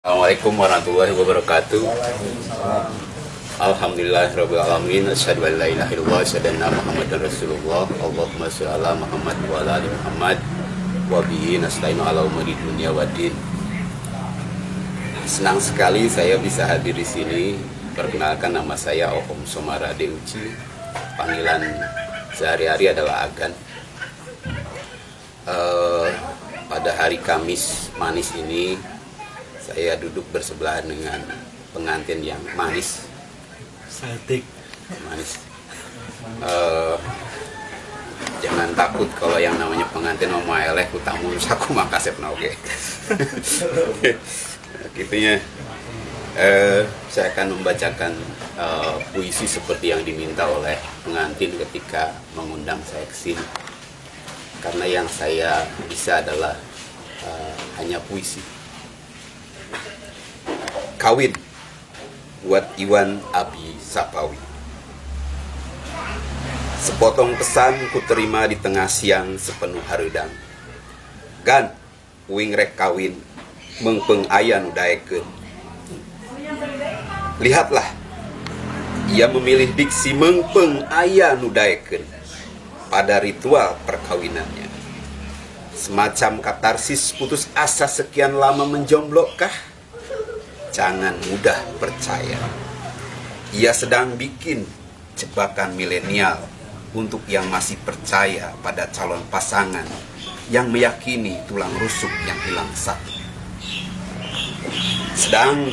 Assalamualaikum warahmatullahi wabarakatuh. Alhamdulillah alamin. Asyhadu an la ilaha illallah wa asyhadu anna Muhammadar Rasulullah. Allahumma shalli ala Muhammad wa ala ali Muhammad wa bihi nasta'inu ala umuri dunya waddin. Senang sekali saya bisa hadir di sini. Perkenalkan, nama saya Om Somara Deuci. Panggilan sehari-hari adalah Agan. Pada hari Kamis manis ini saya duduk bersebelahan dengan pengantin yang manis. Sadik. Manis. Jangan takut kalau yang namanya pengantin mau eleh utamu saku makasepna oke. Gitunya. Saya akan membacakan puisi seperti yang diminta oleh pengantin ketika mengundang saya ke sini. Karena yang saya bisa adalah hanya puisi. Kawin buat Iwan Abi Sapawi. Sepotong pesan ku terima di tengah siang sepenuh hareudang. Gan, uing rek kawin, mengpeng aya nu daekeun. Lihatlah, ia memilih diksi mengpeng aya nu daekeun pada ritual perkawinannya. Semacam katarsis putus asa sekian lama menjomblokkah? Jangan mudah percaya. Ia sedang bikin jebakan milenial untuk yang masih percaya pada calon pasangan yang meyakini tulang rusuk yang hilang satu. Sedang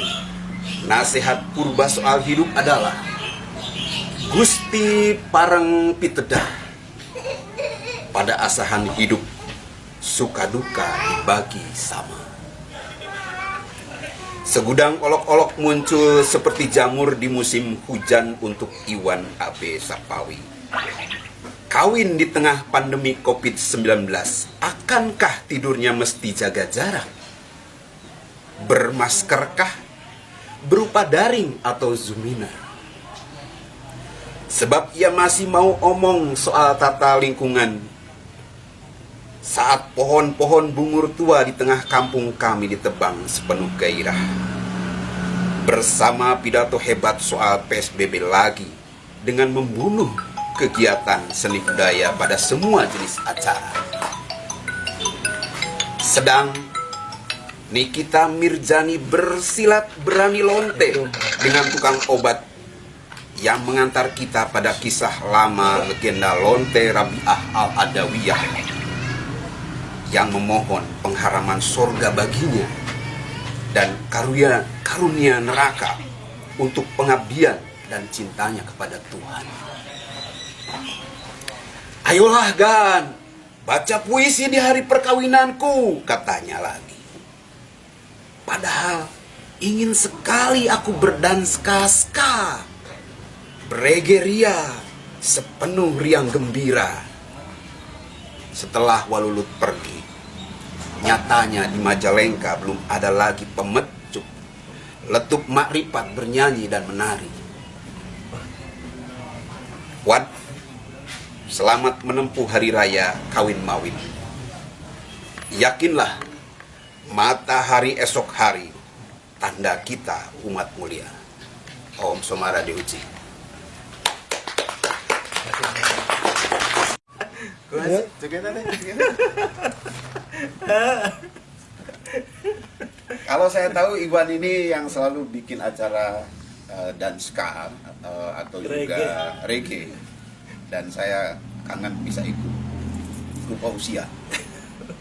nasihat purba soal hidup adalah Gusti pareng pitedah. Pada asahan hidup suka duka dibagi sama. Segudang olok-olok muncul seperti jamur di musim hujan untuk Iwan Abi Sapawi. Kawin di tengah pandemi COVID-19, akankah tidurnya mesti jaga jarak? Bermaskerkah? Berupa daring atau zoominar? Sebab ia masih mau omong soal tata lingkungan saat pohon-pohon bungur tua di tengah kampung kami ditebang sepenuh gairah. Bersama pidato hebat soal PSBB lagi dengan membunuh kegiatan seni budaya pada semua jenis acara. Sedang Nikita Mirjani bersilat berani lonte dengan tukang obat yang mengantar kita pada kisah lama legenda lonte Rabi'ah Al-Adawiyah yang memohon pengharaman sorga baginya dan karunia neraka untuk pengabdian dan cintanya kepada Tuhan. Ayolah Gan, baca puisi di hari perkawinanku, katanya lagi. Padahal ingin sekali aku berdanska-ska, beregeria sepenuh riang gembira. Setelah Walulut pergi, nyatanya di Majalengka belum ada lagi pemecut letup makrifat bernyanyi dan menari. Wad, selamat menempuh hari raya kawin mawin. Yakinlah, matahari esok hari tanda kita umat mulia. Om Somara Deuci. Kalau saya tahu Iwan ini yang selalu bikin acara danska atau juga reggae, dan saya kangen bisa ikut. Lupa usia,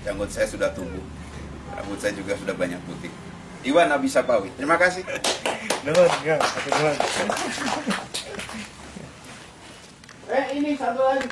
janggut saya sudah tumbuh, rambut saya juga sudah banyak putih. Iwan Abi Sapawi, terima kasih. Ini satu lagi.